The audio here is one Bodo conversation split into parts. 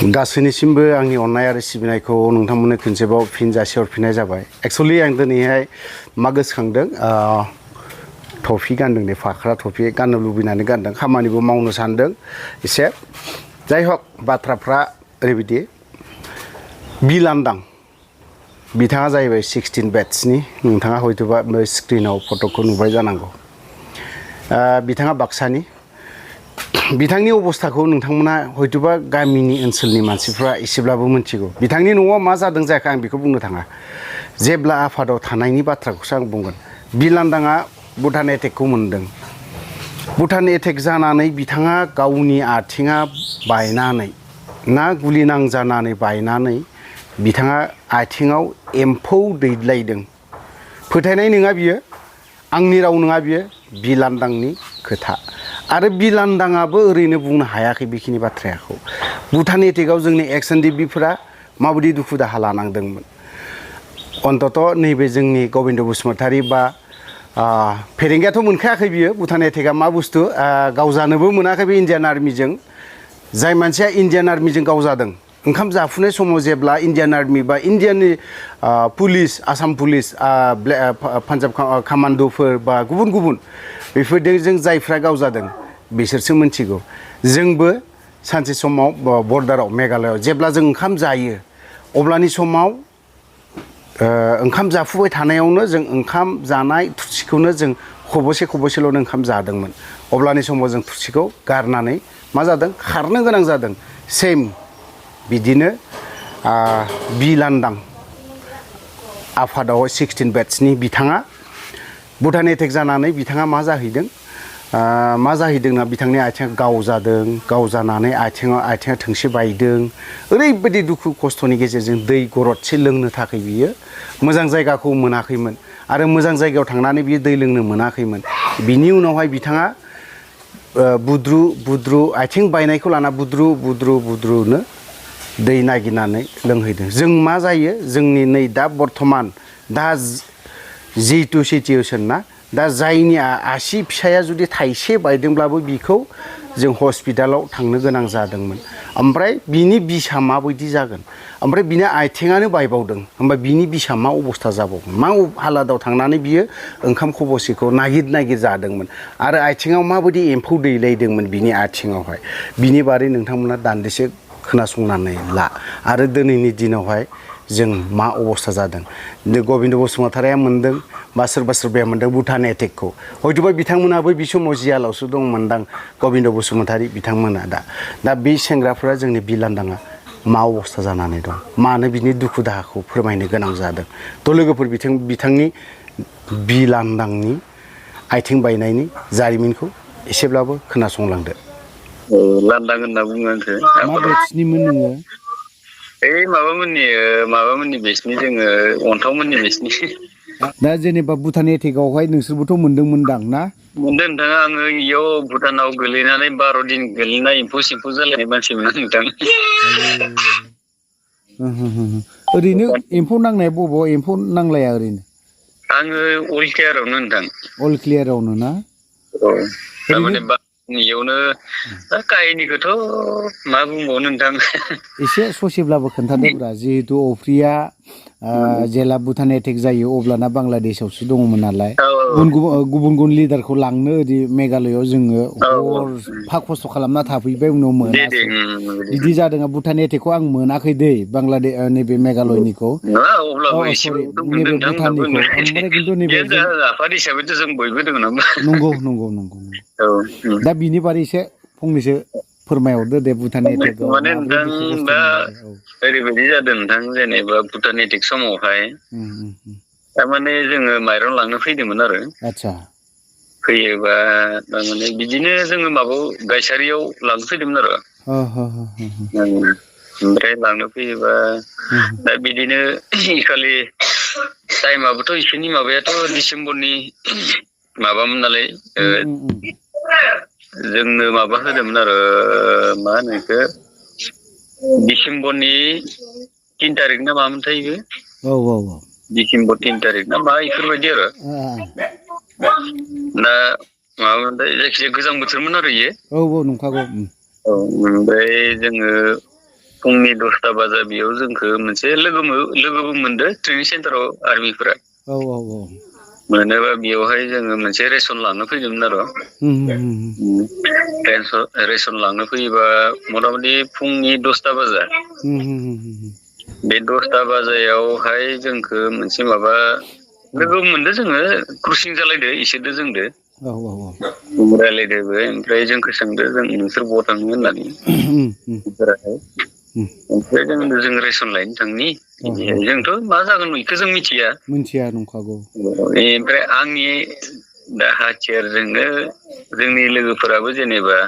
गासैनिसिमबो आंनि अननाय आरो सिबिनायखौ नोंथांमोननो खनसेबाव फिन जासिहरफिननाय जाबाय। एक्चुअली आं दिनैहाय मा गोसोखांदों टफि गानदों दे फाख्रा टफि गाननो लुबैनानै गानदों खामानिबो मावनो सानदों एसे जाय हक बाथ्राफ्रा ओरैबायदि बि लान्दां बिथाङा जाहैबाय 16 बेट्सनि नोंथाङा हयतोबा स्क्रिनाव फट'खौ नुबाय जानांगौ। बिथाङा बाक्सानि बिथांनि अबस्थाखौ नोंथांमोना हयतोबा गामिनि ओनसोलनि मानसिफ्रा एसेब्लाबो मिथिगौ। बिथांनि न'आव मा जादों जायाखै आं बेखौ बुंनो थाङा। जेब्ला आफादाव थानायनि बाथ्राखौसो आं बुंगोन। बि लान्दाङा भुटान एटेकखौ मोनदों। भुटान एटेक जानानै बिथाङा गावनि आथिङा बायनानै ना गुलि नांजानानै बायनानै बिथाङा आथिङाव एम्फौ दैलायदों। फोथायनाय नङा बियो, आंनि राव नङा बियो, बि लान्दांनि खोथा। आरो बि लान्दाङाबो ओरैनो बुंनो हायाखै बेखिनि बाथ्राखौ। भुटान एटेकआव जोंनि एक्स एन डि बिफोरा माबायदि दुखु दाहा लानांदोंमोन। अन्तत नैबे जोंनि गबिन्द बसुमतारी बा फेरेंगायाथ' मोनखायाखै बियो भुटान एटेकआ मा बुस्थु गावजानोबो मोनाखै बे इण्डियान आर्मिजों। जाय मानसिया इण्डियान आर्मिजों गावजादों ओंखाम जाफुनाय समाव जेब्ला इण्डियान आर्मि बा इण्डियाननि पुलिस आसाम पुलिस पान्जाब कामान्ड'फोर बा गुबुन गुबुन बेफोरजों जायफ्रा गावजादों बिसोरसो मिथिगौ। जोंबो सानसे समाव बर्डाराव मेघालयआव जेब्ला जों ओंखाम जायो अब्लानि समाव ओंखाम जाफुबाय थानायावनो जों ओंखाम जानाय थुरसिखौनो जों खबसेल'नो ओंखाम जादोंमोन। अब्लानि समाव जों थुरसिखौ गारनानै मा जादों खारनो गोनां जादों। सेम बिदिनो बि लान्दां आफादाव 16 बेट्सनि बिथाङा भुटान एटेक जानानै बिथाङा मा जाहैदोंना बिथांनि आथिङा गावजानानै आथिङा थोंसे बायदों। ओरैबायदि दुखु खस्थ'नि गेजेरजों दै गरदसे लोंनो थाखाय बियो मोजां जायगाखौ मोनाखैमोन आरो मोजां जायगायाव थांनानै बियो दै लोंनो मोनाखैमोन। बिनि उनावहाय बिथाङा बुद्रु आथिं बायनायखौ लाना बुद्रुनो दै नागिरनानै लोंहैदों। जों मा जायो जोंनि नै दा बर्थमान दा जिथु सिचुवेसन ना दा जायनि आसि फिसाया जुदि थाइसे बायदोंब्लाबो बिखौ जों हस्पिटालाव थांनो गोनां जादोंमोन। ओमफ्राय बिनि बिसा माबायदि जागोन, ओमफ्राय बिनि आथिङानो बायबावदों होमबा बिनि बिसा मा अबस्था जाबावगोन, मा हालादाव थांनानै बियो ओंखाम खबसेखौ नागिर जादोंमोन आरो आथिङाव माबायदि एम्फौ दैलायदोंमोन बिनि आथिङावहाय। बिनि बारै नोंथांमोना दान्दिसे खोनासंनानै ला आरो दिनैनि दिनावहाय जों मा अबस्था जादों। गबिन्द बसुमतारीया मोनदों बा सोरबाया मोनदों भुटान एटेकखौ। हयतोबा बिथांमोनाबो बि समाव जियालावसो दंमोनदां गबिन्द बसुमतारी बिथांमोना। दा बे सेंग्राफोरा जोंनि बि लान्दाङा मा अबस्था जानानै दं, मानो बिनि दुखु दाहाखौ फोरमायनो गोनां जादों। थ' लोगोफोर बिथांनि बि लान्दांनि आथिं बायनायनि जारिमिनखौ एसेब्लाबो खोनासंलांदो। लान्दां होनना बुङो आंखो। मा बेट्सनिमोन नोङो? ओइ माबामोननि बेसनि जोङो अन्थावमोननि बेसनि। दा जेनेबा भुटान एटेकआवहाय नोंसोरबोथ' मोनदोंमोनदां ना? मोनदों नोंथाङा। आङो इयाव भुटानाव गोलैनानै 12 दिन गोलैनाय एम्फौ जालायनाय मानसिमोन नोंथां। ओरैनो एम्फौ नांनाया बबाव एम्फौ नांलाया ओरैनो? आङो अल केयारावनो नोंथां। अल क्लियारावनो ना? औ ओरैनो थारमाने इयावनो काहिनिखौथ' मा बुंबावनो नोंथां। एसे ससेब्लाबो खोन्थादोब्रा जिहेथु अफ्रिया जेला भुटान एटेक जायो अब्लाना बांलादेशआवसो दङमोन नालाय। औ गुबुन लिडारखौ लांनो ओरै मेघालयआव जोङो औ हरफा खस्थ' खालामना थाफैबाय उनाव दे मोनासै। बिदि जादों। भुटान एटेकखौ आं मोनाखै दै नैबे मेघालयनिखौ। नङा अब्लाबो सरि एसेबाबोथ' मोनदों नैबे नोंथां होनबाबो भुटाननिखौ ओमफ्राय खिन्थु नैबे जियानो जों जा आफाद हिसाबैथ' जों बयबो दङ नङा होमबा। नंगौ। औ दा बिनि बारै एसे फंनैसो फोरमायहरदो दे भुटान एटेकआव माने माब्रै नोंथां दुखु खस्थ' दा मोनबोदों। औ ओरैबायदि जादों नोंथां जेनेबा भुटान एटेक समावहाय थारमाने जोङो माइरं लांनो फैदोंमोन आरो। आदसा फैयोबा थारमाने बिदिनो जोङो माबायाव गायसारियाव लांनो फैदोंमोन आरो। ओमफ्राय लांनो फैयोबा दा बिदिनो खालि टाइमाबोथ' इसोरनि माबायाथ' डिसेम्बरनि माबामोन नालाय जोंनो माबा होदोंमोन आरो मा होनो बेखौ डिसेम्बरनि 3 थारिख ना मामोनथाय इयो। औ डिसेम्बर 3 थारिख ना मा इफोरबायदि आरो। दा माबामोनथाय जायखिजाया गोजां बोथोरमोन आरो इयो। औ नंखागौ। औ ओमफ्राय जोङो फुंनि 10ता बाजा बेयाव जोंखौ मोनसे लोगोबो मोनदो ट्रेनिं सेन्टाराव आर्मिफोरा औ मोनोबा बेयावहाय जोङो मोनसे रेसन लानो फैदोंमोन आरो रेसन लांनो फैयोबा मथा-मथि फुंनि 10ता बाजा बे 10ता बाजायावहाय जोंखौ मोनसे माबा लोगो मोनदो जोङो क्रसिं जालायदो इसोरदो जोंदो रायलायदोबो ओमफ्राय जोंखौ सोंदो नोंसोर बहा थाङो होननानै ओमफ्राय जों रेसन लायनो थांनि जोंथ' मा जागोन बेखौ जों मिथिया नंखागौ ओमफ्राय आंनि दा हाथियारजोंनो जोंनि लोगोफोराबो जेनेबा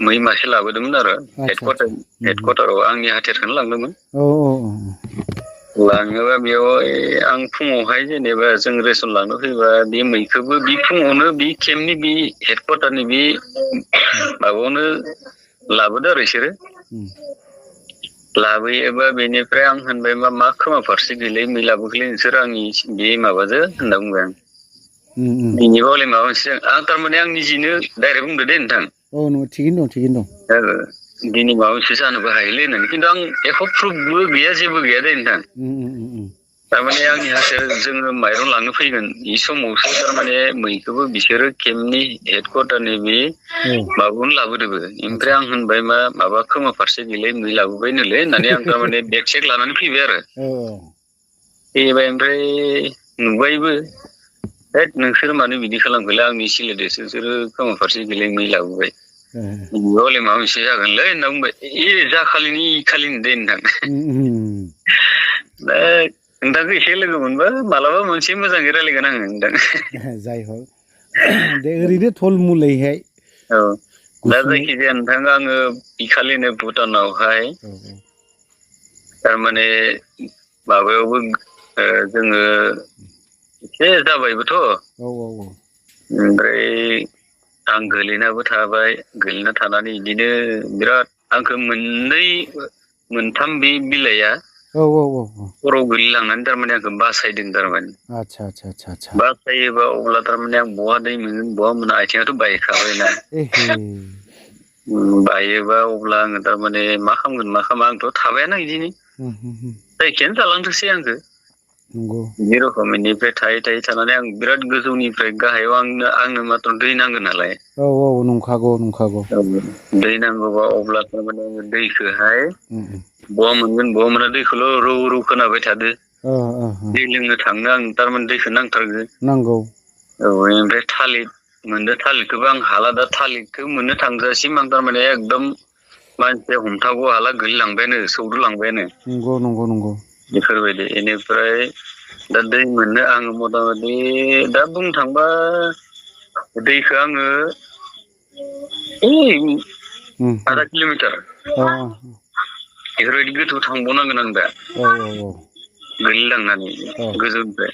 मै मासे लाबोदोंमोन आरो हेडकवार्टाराव आंनि हाथियारखौनो लांदोंमोन लाङोबा बेयाव आं फुङावहाय जेनेबा जों रेसन लांनो फैबा बे मैखोबो बे फुङावनो बे केम्पनि बे हेडकवार्टारनि बे माबायावनो लाबोदो आरो इसोरो लाबोयोबा बेनिफ्राय आं होनबाय मा खोमा फारसे गैलै मै लाबोखैलै नोंसोर आंनि बे माबाजों होनना बुंबाय आं बिनिबा हले माबा मोनसे आं थारमाने आं निजिनो डाइरेक्ट बुंदो दे नोंथां थिगैनो दं दिनै माबा मोनसे जानोबो हायोलै होननानै खिन्थु आं एख' प्रुफबो गैया जेबो गैया दे नोंथां थारमाने आंनि हाथियार जोङो माइरं लांनो फैगोन बे समावसो थारमाने मैखौबो बिसोरो केम्पनि हेडकवार्टारनि बे माबाखौनो लाबोदोबो ओमफ्राय आं होनबाय माबा खोमा फारसे गैलै मै लाबोबायनोलै होननानै आं थारमाने बेग सेग लानानै फैबाय आरो फैबाय ओमफ्राय नुबायबो नोंसोर मानो बिदि खालामखोलै आंनि सिलेदोसो नोंसोरो खोमा फारसे गैलै मै लाबोबाय हले माबा मोनसे जागोनलै होनना बुंबाय जाखालिनि खालिनो दे नोंथां दा नोंथांखौ एसे लोगो मोनबा मालाबा मोनसे मोजाङै रायलायगोन आङो नोंथां जाय हक दे ओरैनो थलमुलैहाय दा जायखिजाया नोंथां आङो इखालिनो भुटानावहाय थारमाने माबायावबो जोङो एसे जाबायबोथ' ओमफ्राय आं गोलैनाबो थाबाय गोलैना थानानै बिदिनो बिराद आंखौ मोनथाम बे बिलाइआ खर'आव गोलैलांनानै थारमाने आंखौ बासायदों थारमाने बासायोबा अब्ला थारमाने आं बहा दै मोनगोन बहा मोना आथिङाथ' बायखाबायना बायोबा अब्ला आङो थारमाने मा खालामगोन मा खालामा आंथ' थाबायाना बिदिनो जायखियानो जालांथोंसै आंखौ बे रखम बेनिफ्राय थायै थानानै आं बिराद गोजौनिफ्राय गाहायाव आंनो मात्र दै नांगोन नालाय नंखागौ दै नांगौबा अब्ला थारमाने दैखौहाय बहा मोनगोन बहा मोना दैखौल' रौ खोनाबाय थादो दै लोंनो थांनो आं थारमाने दैखौ नांगौ ओमफ्राय थालिर मोनदो थालिरखौबो आं हाला दा थालिरखौ मोननो थांजासिम आं थारमाने एकदम मानसिया हमथागौ हाला गोलैलांबायानो सौदुलांबायानो नंगौ बेफोरबायदि बेनिफ्राय दा दै मोननो आङो मथा मथि दा बुंनो थांबा दैखौ आङो आधा किल'मिटार बेफोरबायदि गोथौ थांबावनांगोन आं दा गोलैलांनानै गोजौनिफ्राय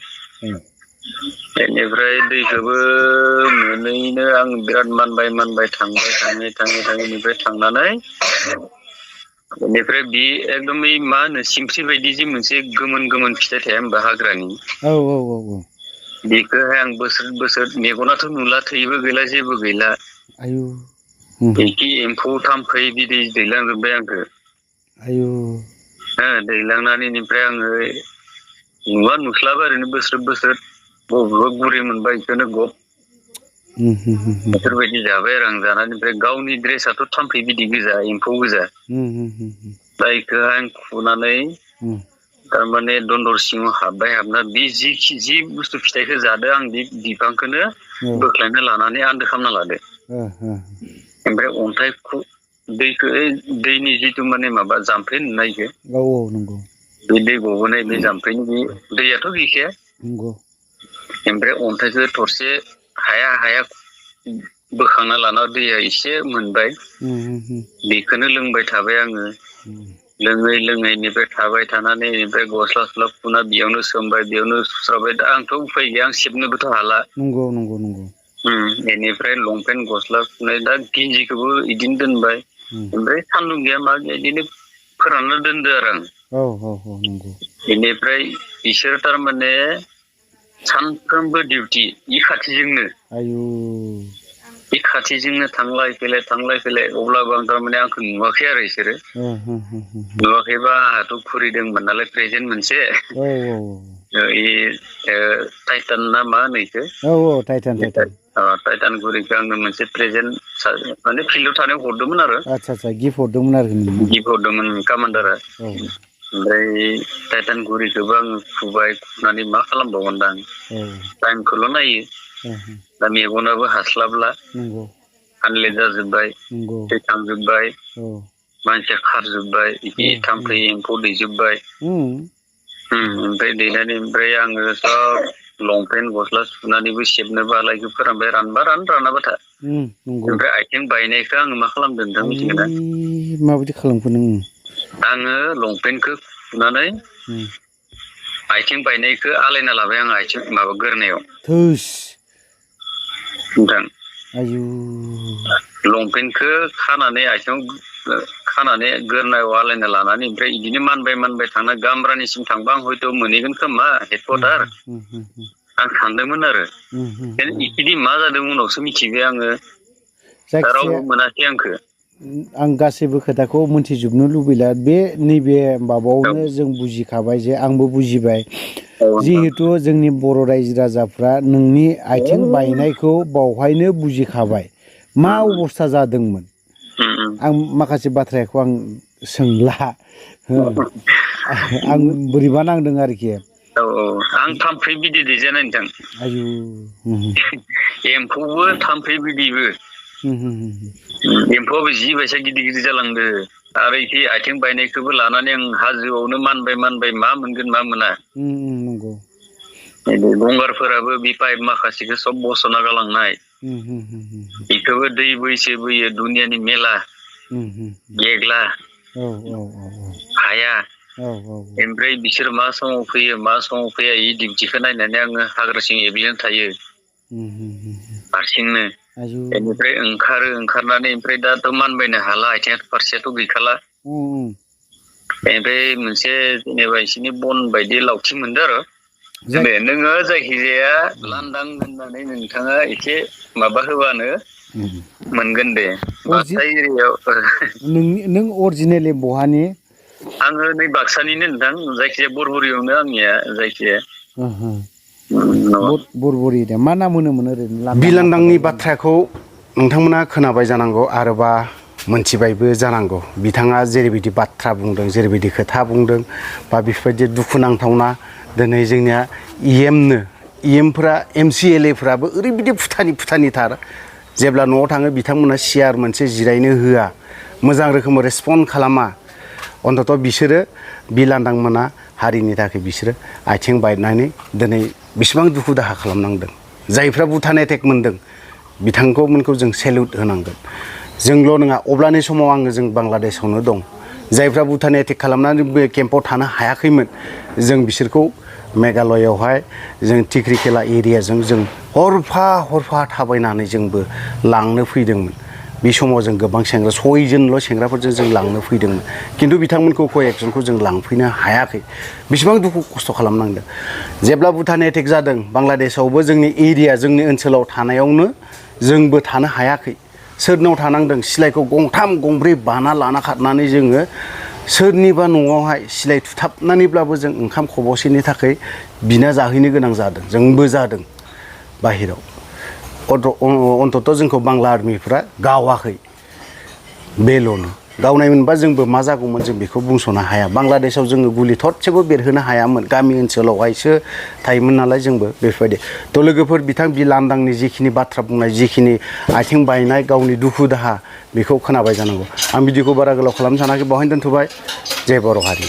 बेनिफ्राय दैखौबो मोनैनो आं बिराद मानबाय थाङै बेनिफ्राय थांनानै बेनिफ्राय बे एकदम मा होनो सिमफ्रि बायदि जि मोनसे गोमोन फिथाइ थाया होनबा हाग्रानि बेखौहाय आं बोसोर मेगनाथ' नुला थैबो गैला जेबो गैला बेखि एम्फौ थाम्फै बिदै दैलांजोब्बाय आंखौ दैलांनानै बेनिफ्राय आङो नुस्लाबा ओरैनो बोस्रोद बबेबा गुरि मोनबाय बेखौनो गप बेफोरबायदि जाबाय आरो आं जानानै ओमफ्राय गावनि ड्रेसाथ' थाम्फै बिदै गोजा एम्फौ गोजा दा बेखौ आं खुनानै थारमाने दन्दर सिङाव हाबना बे जि बुस्थु फिथाइखौ जादों आं बे बिफांखौनो बोख्लायना लानानै आन्दो खालामना लादो ओमफ्राय अन्थाइ दैनि जिथु माने माबा जाम्फै नुनायखौ बे दै गबोनाय बे जाम्फैनि बे दैयाथ' गैखाया ओमफ्राय अन्थाइखौ थरसे हाया बोखांना लाना दैया एसे मोनबाय बेखौनो लोंबाय थाबाय आङो लोङै बेनिफ्राय थाबाय थानानै बेनिफ्राय गस्ला खुना बेयावनो सोमबाय बेयावनो सुस्राबाय दा आंथ' उफाय गैया आं सेबनोबोथ' हाला बेनिफ्राय लंपेन्ट गस्ला सुनाय दा गिन्जिखौबो बिदिनो दोनबाय ओमफ्राय सान्दुं गैया मा गैया बिदिनो फोरानना दोनदो आरो आं बेनिफ्राय बिसोर थारमाने सानफ्रोमबो डिउटि इ खाथिजोंनो बे खाथिजोंनो थांलाय फैलाय अब्लाबो आं थारमाने आंखौ नुवाखै आरो बिसोरो नुवाखैबा आंहाथ' खुरिदोंमोन नालाय प्रेजेन्ट मोनसे टाइटान ना मा होनो इखो टाइटान गुरिखौ आंनो मोनसे प्रेजेन्ट माने फिल्डआव थानायाव हरदोंमोन आरो आदसा गिफ्ट हरदोंमोन आरो गिफ्ट हरदोंमोन कामान्डारा ओमफ्राय टाइटान गुरिखौबो आङो खुनानै मा खालामबावगोन दा आं टाइमखौल' नायो दा मेगनाबो हास्लाबला आनलेट जाजोब्बाय दै थांजोब्बाय मानसिया खारजोब्बाय बिदि थाम्फै एम्फौ दैजोब्बाय ओमफ्राय आङो सब लंपेन्ट गस्ला सुनानैबो सेबनो बालायखौ फोरानबाय रानाबा था ओमफ्राय आथिं बायनायखौ आङो मा खालामदों नोंथां मिथिगोन ना माबायदि खालामखो नों आङो लंपेन्टखौ सुनानै आथिं बायनायखौ आलायना लाबाय आं आथिं माबा गोरनायाव नोंथां लंपेन्टखौ खानानै आथिङाव खानानै गोरनायाव आलायना लानानै ओमफ्राय बिदिनो मानबाय थांना गामब्रानिसिम थांबा आं हयथ' मोनहैगोन खोमा हेडक्वार्टार आं सानदोंमोन आरो बिदि मा जादों उनावसो मिथिबाय आङो रावबो मोनाखै आंखौ आं गासैबो खोथाखौ मोनथिजोबनो लुबैला बे नैबे माबायावनो जों बुजिखाबाय जे आंबो बुजिबाय जिहेतु जोंनि बर' रायजो राजाफ्रा नोंनि आथिं बायनायखौ बावहायनो बुजिखाबाय मा अबस्था जादोंमोन आं माखासे बाथ्राखौ आं सोंला आं बोरैबा नांदों आरोखि आं थाम्फै बिदै दैजानाय नोंथां एम्फौबो थाम्फै बिदैबो एम्फौआबो जि बायसा गिदिर जालांदो आरो इखि आथिं बायनायखौबो लानानै आं हाजोआवनो मानबाय मा मोनगोन मा मोना नंगौ गंगारफोराबो बे पाइप माखासेखौ सब बस'ना गालांनाय बेखौबो दै बोयो दुनियानि मेला गेग्ला हाया ओमफ्राय बिसोर मा समाव फैया इ डिउटिखौ नायनानै आङो हाग्रा सिं एब्लेन थायो हारसिंनो बेनिफ्राय ओंखारनानै ओमफ्राय दाथ' मानबायनो हाला आथिङा फारसेयाथ' गैखाला बेनिफ्राय मोनसे जेनेबा बिसोरनि बन बायदि लावथि मोनदो आरो नोङो जायखिजाया लांदां होननानै नोंथाङा एसे माबा होबानो मोनगोन दे बाक्सा एरियायाव नों अरिजिनेलि बहानि आङो नै बाक्सानिनो नोंथां जायखिजाया बरबरियावनो आंनिया जायखिजाया बरबरि दे मा नाम होनोमोन ओरैनो बिलान्दांनि बाथ्राखौ नोंथांमोना खोनाबाय जानांगौ आरोबा मोनथिबायबो जानांगौ बिथाङा जेरैबायदि बाथ्रा बुंदों जेरैबायदि खोथा बुंदों बा बेफोरबायदि दुखुनांथावना दिनै जोंनिया इएमफोरा MCLAफोराबो ओरैबायदि फुटानिथार जेब्ला न'आव थाङो बिथांमोना सियार मोनसे जिरायनो होआ मोजां रोखोमै रेसपन्ड खालामा अन्तत बिसोरो बिलान्दां मोना हारिनि थाखाय बिसोरो आथिं बायनानै दिनै बेसेबां दुखु दाहा खालामनांदों जायफ्रा भुटान एटेक मोनदों बिथांमोनखौ जों सेलुट होनांगोन जोंल' नङा अब्लानि समाव जों बांलादेशआवनो दं जायफ्रा भुटान एटेक खालामनानै बे केम्पआव थानो हायाखैमोन जों बिसोरखौ मेघालयआवहाय जों टिक्रिकेला एरियाजों जों हरफा थाबायनानै जोंबो लांनो फैदोंमोन बे समाव जों गोबां सेंग्रा 6 जनल' सेंग्राफोरजों जों लांनो फैदोंमोन खिन्थु बिथांमोनखौ क'एक्सनखौ जों लांफैनो हायाखै बेसेबां दुखु खस्थ' खालामनांदों जेब्ला भुटान एटेक जादों बांलादेशआवबो जोंनि एरिया जोंनि ओनसोलाव थानायावनो जोंबो थानो हायाखै सोरनाव थानांदों सिलाइखौ गंथाम गंब्रै बाना लाना खारनानै जोङो सोरनिबा न'आवहाय सिलाइ थुथाबनानैब्लाबो जों ओंखाम खबसेनि थाखाय बिना जाहैनो गोनां जादों जोंबो जादों बाहेराव अन्तत जोंखौ बांला आर्मिफ्रा गावाखै बेल'नो गावनाय मोनबा जोंबो मा जागौमोन जों बेखौ बुंस'नो हाया बांलादेशआव जोङो गुलि थरसेबो बेरहोनो हायामोन गामि ओनसोलावहायसो थायोमोन नालाय जोंबो बेफोरबायदि थ' लोगोफोर बिथां बिलान्दांनि जिखिनि बाथ्रा बुंनाय जिखिनि आथिं बायनाय गावनि दुखु दाहा बेखौ खोनाबाय जानांगौ आं बिदिखौ बारा गोलाव खालामनो सानाखै बेवहायनो दोनथ'बाय जय बर' हारि